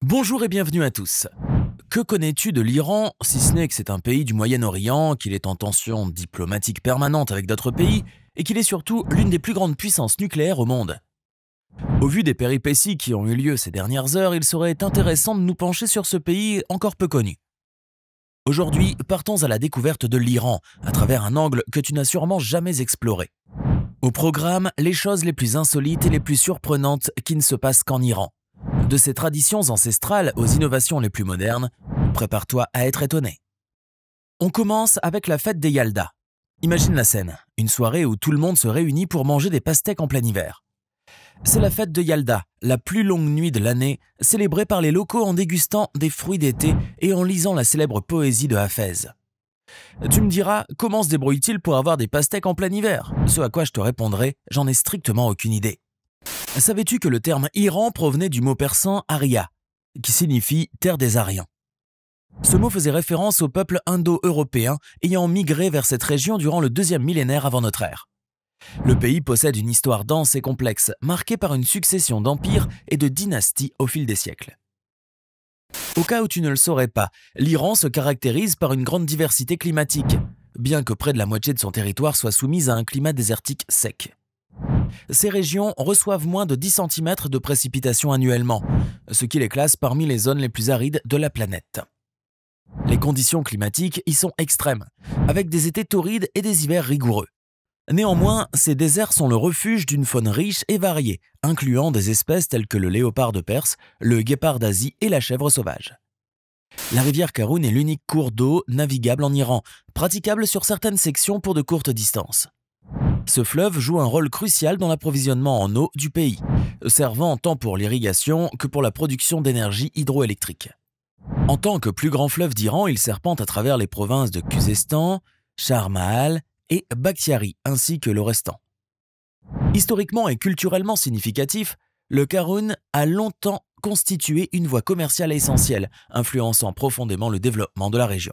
Bonjour et bienvenue à tous. Que connais-tu de l'Iran, si ce n'est que c'est un pays du Moyen-Orient, qu'il est en tension diplomatique permanente avec d'autres pays, et qu'il est surtout l'une des plus grandes puissances nucléaires au monde? Au vu des péripéties qui ont eu lieu ces dernières heures, il serait intéressant de nous pencher sur ce pays encore peu connu. Aujourd'hui, partons à la découverte de l'Iran, à travers un angle que tu n'as sûrement jamais exploré. Au programme, les choses les plus insolites et les plus surprenantes qui ne se passent qu'en Iran. De ses traditions ancestrales aux innovations les plus modernes, prépare-toi à être étonné. On commence avec la fête des Yalda. Imagine la scène, une soirée où tout le monde se réunit pour manger des pastèques en plein hiver. C'est la fête de Yalda, la plus longue nuit de l'année, célébrée par les locaux en dégustant des fruits d'été et en lisant la célèbre poésie de Hafez. Tu me diras, comment se débrouille-t-il pour avoir des pastèques en plein hiver? Ce à quoi je te répondrai, j'en ai strictement aucune idée. Savais-tu que le terme Iran provenait du mot persan Arya, qui signifie terre des Aryens? Ce mot faisait référence au peuple indo-européen ayant migré vers cette région durant le 2e millénaire avant notre ère. Le pays possède une histoire dense et complexe, marquée par une succession d'empires et de dynasties au fil des siècles. Au cas où tu ne le saurais pas, l'Iran se caractérise par une grande diversité climatique, bien que près de la moitié de son territoire soit soumise à un climat désertique sec. Ces régions reçoivent moins de 10 cm de précipitations annuellement, ce qui les classe parmi les zones les plus arides de la planète. Les conditions climatiques y sont extrêmes, avec des étés torrides et des hivers rigoureux. Néanmoins, ces déserts sont le refuge d'une faune riche et variée, incluant des espèces telles que le léopard de Perse, le guépard d'Asie et la chèvre sauvage. La rivière Karun est l'unique cours d'eau navigable en Iran, praticable sur certaines sections pour de courtes distances. Ce fleuve joue un rôle crucial dans l'approvisionnement en eau du pays, servant tant pour l'irrigation que pour la production d'énergie hydroélectrique. En tant que plus grand fleuve d'Iran, il serpente à travers les provinces de Khuzestan, Char Mahal et Bakhtiari, ainsi que l'Orezstan. Historiquement et culturellement significatif, le Karun a longtemps constitué une voie commerciale essentielle, influençant profondément le développement de la région.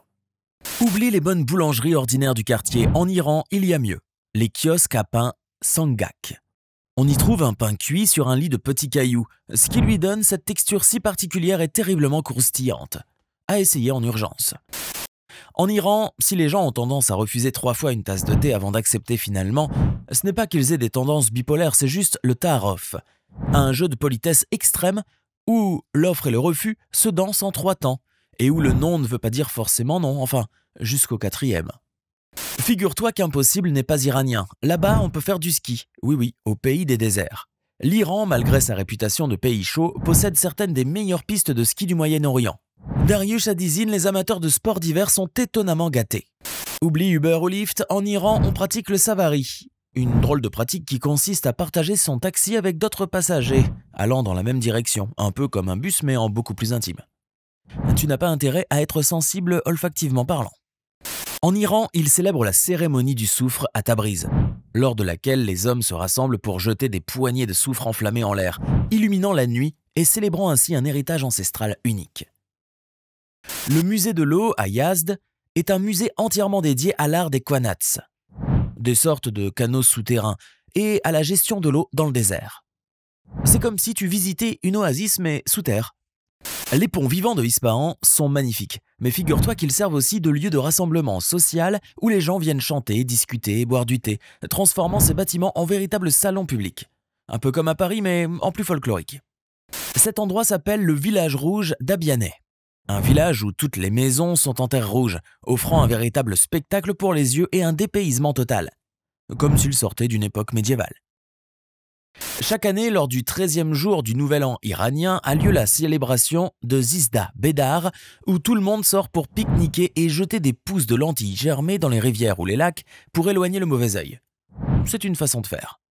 Oublie les bonnes boulangeries ordinaires du quartier, en Iran, il y a mieux. Les kiosques à pain Sangak. On y trouve un pain cuit sur un lit de petits cailloux, ce qui lui donne cette texture si particulière et terriblement croustillante. À essayer en urgence. En Iran, si les gens ont tendance à refuser 3 fois une tasse de thé avant d'accepter finalement, ce n'est pas qu'ils aient des tendances bipolaires, c'est juste le ta'aruf, un jeu de politesse extrême où l'offre et le refus se dansent en 3 temps, et où le non ne veut pas dire forcément non, enfin, jusqu'au 4e. Figure-toi qu'impossible n'est pas iranien. Là-bas, on peut faire du ski. Oui, au pays des déserts. L'Iran, malgré sa réputation de pays chaud, possède certaines des meilleures pistes de ski du Moyen-Orient. Darius Adizine, les amateurs de sports d'hiver sont étonnamment gâtés. Oublie Uber ou Lyft, en Iran, on pratique le savari. Une drôle de pratique qui consiste à partager son taxi avec d'autres passagers, allant dans la même direction, un peu comme un bus mais en beaucoup plus intime. Tu n'as pas intérêt à être sensible olfactivement parlant. En Iran, ils célèbrent la cérémonie du soufre à Tabriz, lors de laquelle les hommes se rassemblent pour jeter des poignées de soufre enflammées en l'air, illuminant la nuit et célébrant ainsi un héritage ancestral unique. Le musée de l'eau à Yazd est un musée entièrement dédié à l'art des qanats, des sortes de canaux souterrains, et à la gestion de l'eau dans le désert. C'est comme si tu visitais une oasis mais sous terre. Les ponts vivants de Ispahan sont magnifiques, mais figure-toi qu'ils servent aussi de lieu de rassemblement social où les gens viennent chanter, discuter et boire du thé, transformant ces bâtiments en véritables salons publics. Un peu comme à Paris, mais en plus folklorique. Cet endroit s'appelle le village rouge d'Abianeh, un village où toutes les maisons sont en terre rouge, offrant un véritable spectacle pour les yeux et un dépaysement total, comme s'il sortait d'une époque médiévale. Chaque année, lors du 13e jour du Nouvel An iranien, a lieu la célébration de Zizda Bedar, où tout le monde sort pour pique-niquer et jeter des pousses de lentilles germées dans les rivières ou les lacs pour éloigner le mauvais œil. C'est une façon de faire.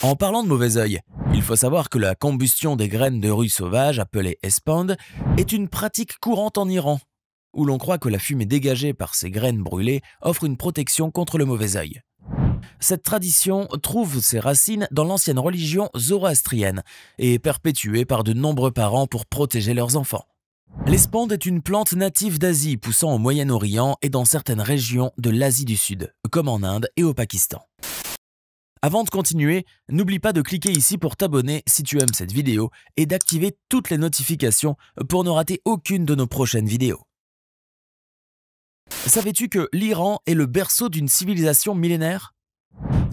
En parlant de mauvais œil, il faut savoir que la combustion des graines de rue sauvage, appelée espand, est une pratique courante en Iran, où l'on croit que la fumée dégagée par ces graines brûlées offre une protection contre le mauvais œil. Cette tradition trouve ses racines dans l'ancienne religion zoroastrienne et est perpétuée par de nombreux parents pour protéger leurs enfants. L'espande est une plante native d'Asie poussant au Moyen-Orient et dans certaines régions de l'Asie du Sud, comme en Inde et au Pakistan. Avant de continuer, n'oublie pas de cliquer ici pour t'abonner si tu aimes cette vidéo et d'activer toutes les notifications pour ne rater aucune de nos prochaines vidéos. Savais-tu que l'Iran est le berceau d'une civilisation millénaire?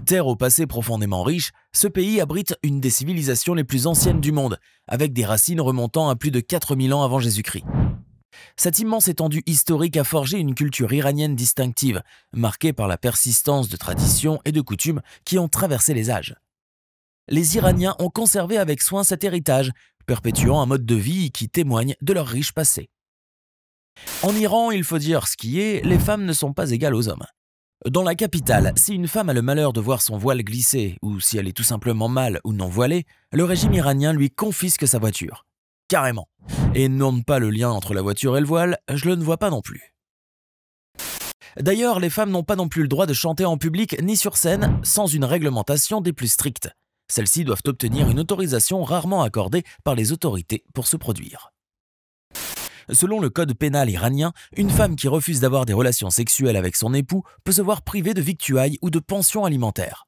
Terre au passé profondément riche, ce pays abrite une des civilisations les plus anciennes du monde, avec des racines remontant à plus de 4000 ans avant Jésus-Christ. Cette immense étendue historique a forgé une culture iranienne distinctive, marquée par la persistance de traditions et de coutumes qui ont traversé les âges. Les Iraniens ont conservé avec soin cet héritage, perpétuant un mode de vie qui témoigne de leur riche passé. En Iran, il faut dire ce qui est, les femmes ne sont pas égales aux hommes. Dans la capitale, si une femme a le malheur de voir son voile glisser, ou si elle est tout simplement mal ou non voilée, le régime iranien lui confisque sa voiture. Carrément. Et ne demande pas le lien entre la voiture et le voile, je le ne vois pas non plus. D'ailleurs, les femmes n'ont pas non plus le droit de chanter en public ni sur scène sans une réglementation des plus strictes. Celles-ci doivent obtenir une autorisation rarement accordée par les autorités pour se produire. Selon le code pénal iranien, une femme qui refuse d'avoir des relations sexuelles avec son époux peut se voir privée de victuailles ou de pensions alimentaires.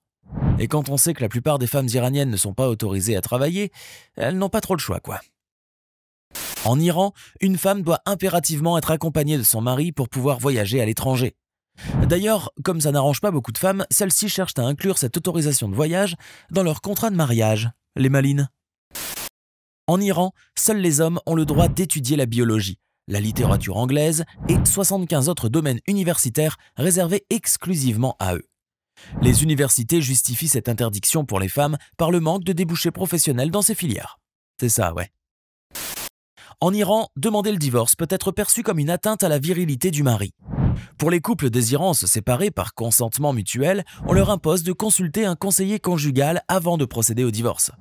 Et quand on sait que la plupart des femmes iraniennes ne sont pas autorisées à travailler, elles n'ont pas trop le choix, quoi. En Iran, une femme doit impérativement être accompagnée de son mari pour pouvoir voyager à l'étranger. D'ailleurs, comme ça n'arrange pas beaucoup de femmes, celles-ci cherchent à inclure cette autorisation de voyage dans leur contrat de mariage, les malines. En Iran, seuls les hommes ont le droit d'étudier la biologie, la littérature anglaise et 75 autres domaines universitaires réservés exclusivement à eux. Les universités justifient cette interdiction pour les femmes par le manque de débouchés professionnels dans ces filières. C'est ça, ouais. En Iran, demander le divorce peut être perçu comme une atteinte à la virilité du mari. Pour les couples désirant se séparer par consentement mutuel, on leur impose de consulter un conseiller conjugal avant de procéder au divorce.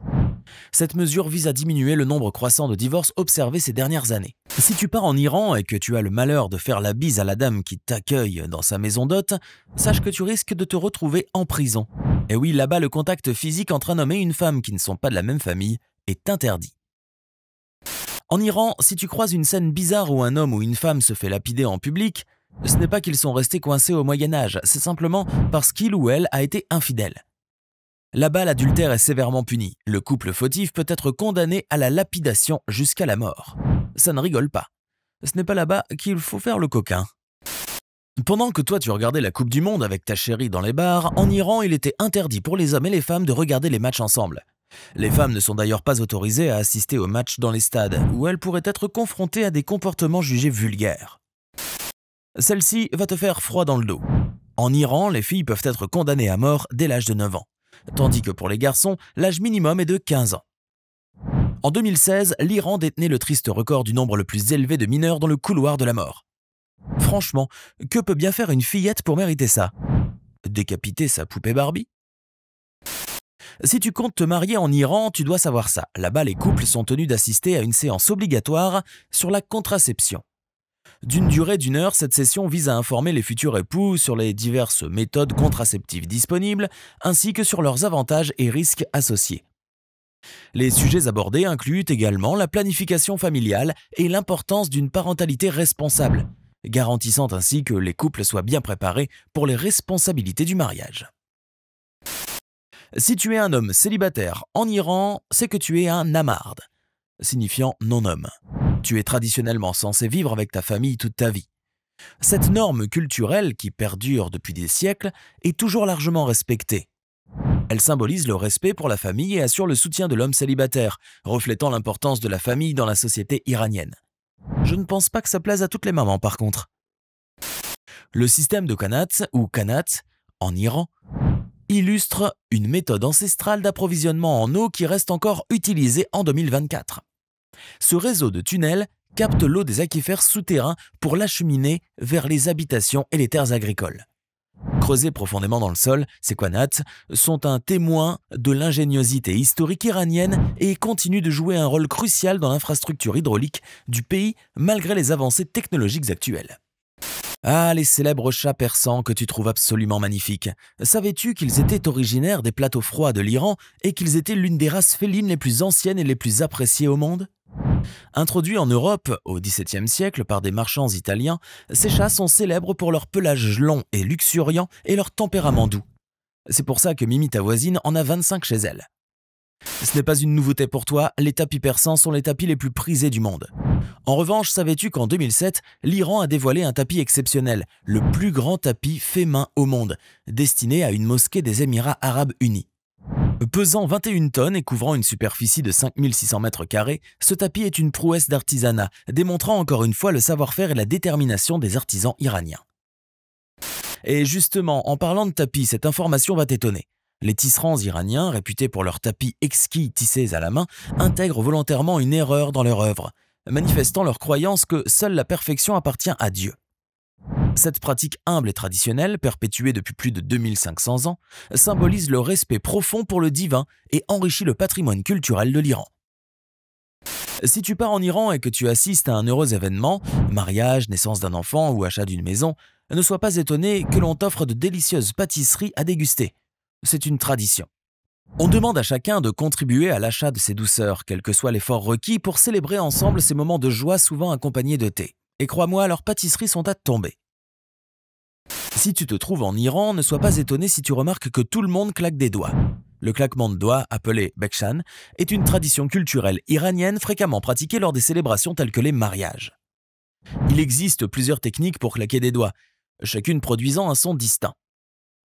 Cette mesure vise à diminuer le nombre croissant de divorces observés ces dernières années. Si tu pars en Iran et que tu as le malheur de faire la bise à la dame qui t'accueille dans sa maison d'hôte, sache que tu risques de te retrouver en prison. Et oui, là-bas, le contact physique entre un homme et une femme qui ne sont pas de la même famille est interdit. En Iran, si tu croises une scène bizarre où un homme ou une femme se fait lapider en public, ce n'est pas qu'ils sont restés coincés au Moyen-Âge, c'est simplement parce qu'il ou elle a été infidèle. Là-bas, l'adultère est sévèrement puni. Le couple fautif peut être condamné à la lapidation jusqu'à la mort. Ça ne rigole pas. Ce n'est pas là-bas qu'il faut faire le coquin. Pendant que toi tu regardais la Coupe du Monde avec ta chérie dans les bars, en Iran, il était interdit pour les hommes et les femmes de regarder les matchs ensemble. Les femmes ne sont d'ailleurs pas autorisées à assister aux matchs dans les stades, où elles pourraient être confrontées à des comportements jugés vulgaires. Celle-ci va te faire froid dans le dos. En Iran, les filles peuvent être condamnées à mort dès l'âge de 9 ans. Tandis que pour les garçons, l'âge minimum est de 15 ans. En 2016, l'Iran détenait le triste record du nombre le plus élevé de mineurs dans le couloir de la mort. Franchement, que peut bien faire une fillette pour mériter ça? Décapiter sa poupée Barbie? Si tu comptes te marier en Iran, tu dois savoir ça. Là-bas, les couples sont tenus d'assister à une séance obligatoire sur la contraception. D'une durée d'1 heure, cette session vise à informer les futurs époux sur les diverses méthodes contraceptives disponibles, ainsi que sur leurs avantages et risques associés. Les sujets abordés incluent également la planification familiale et l'importance d'une parentalité responsable, garantissant ainsi que les couples soient bien préparés pour les responsabilités du mariage. Si tu es un homme célibataire en Iran, c'est que tu es un namard, signifiant non-homme. Tu es traditionnellement censé vivre avec ta famille toute ta vie. Cette norme culturelle, qui perdure depuis des siècles, est toujours largement respectée. Elle symbolise le respect pour la famille et assure le soutien de l'homme célibataire, reflétant l'importance de la famille dans la société iranienne. Je ne pense pas que ça plaise à toutes les mamans par contre. Le système de Qanat, ou Qanat, en Iran, illustre une méthode ancestrale d'approvisionnement en eau qui reste encore utilisée en 2024. Ce réseau de tunnels capte l'eau des aquifères souterrains pour l'acheminer vers les habitations et les terres agricoles. Creusés profondément dans le sol, ces qanats sont un témoin de l'ingéniosité historique iranienne et continuent de jouer un rôle crucial dans l'infrastructure hydraulique du pays malgré les avancées technologiques actuelles. Ah, les célèbres chats persans que tu trouves absolument magnifiques. Savais-tu qu'ils étaient originaires des plateaux froids de l'Iran et qu'ils étaient l'une des races félines les plus anciennes et les plus appréciées au monde? Introduits en Europe au XVIIe siècle par des marchands italiens, ces chats sont célèbres pour leur pelage long et luxuriant et leur tempérament doux. C'est pour ça que Mimi, ta voisine, en a 25 chez elle. Ce n'est pas une nouveauté pour toi, les tapis persans sont les tapis les plus prisés du monde. En revanche, savais-tu qu'en 2007, l'Iran a dévoilé un tapis exceptionnel, le plus grand tapis fait main au monde, destiné à une mosquée des Émirats Arabes Unis. Pesant 21 tonnes et couvrant une superficie de 5600 mètres carrés, ce tapis est une prouesse d'artisanat, démontrant encore une fois le savoir-faire et la détermination des artisans iraniens. Et justement, en parlant de tapis, cette information va t'étonner. Les tisserands iraniens, réputés pour leurs tapis exquis tissés à la main, intègrent volontairement une erreur dans leur œuvre, manifestant leur croyance que seule la perfection appartient à Dieu. Cette pratique humble et traditionnelle, perpétuée depuis plus de 2500 ans, symbolise le respect profond pour le divin et enrichit le patrimoine culturel de l'Iran. Si tu pars en Iran et que tu assistes à un heureux événement, mariage, naissance d'un enfant ou achat d'une maison, ne sois pas étonné que l'on t'offre de délicieuses pâtisseries à déguster. C'est une tradition. On demande à chacun de contribuer à l'achat de ces douceurs, quel que soit l'effort requis, pour célébrer ensemble ces moments de joie souvent accompagnés de thé. Et crois-moi, leurs pâtisseries sont à tomber. Si tu te trouves en Iran, ne sois pas étonné si tu remarques que tout le monde claque des doigts. Le claquement de doigts, appelé bekshan, est une tradition culturelle iranienne fréquemment pratiquée lors des célébrations telles que les mariages. Il existe plusieurs techniques pour claquer des doigts, chacune produisant un son distinct.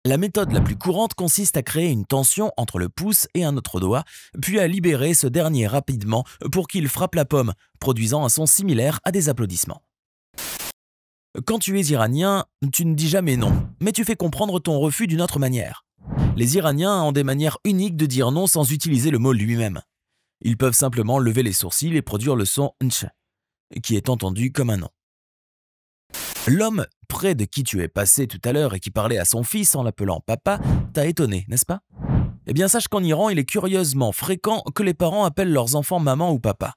La méthode la plus courante consiste à créer une tension entre le pouce et un autre doigt, puis à libérer ce dernier rapidement pour qu'il frappe la pomme, produisant un son similaire à des applaudissements. Quand tu es iranien, tu ne dis jamais non, mais tu fais comprendre ton refus d'une autre manière. Les Iraniens ont des manières uniques de dire non sans utiliser le mot lui-même. Ils peuvent simplement lever les sourcils et produire le son « nch », qui est entendu comme un non. L'homme près de qui tu es passé tout à l'heure et qui parlait à son fils en l'appelant papa t'a étonné, n'est-ce pas? Eh bien, sache qu'en Iran, il est curieusement fréquent que les parents appellent leurs enfants maman ou papa.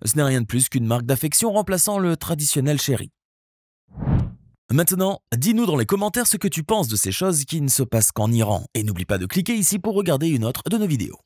Ce n'est rien de plus qu'une marque d'affection remplaçant le traditionnel chéri. Maintenant, dis-nous dans les commentaires ce que tu penses de ces choses qui ne se passent qu'en Iran et n'oublie pas de cliquer ici pour regarder une autre de nos vidéos.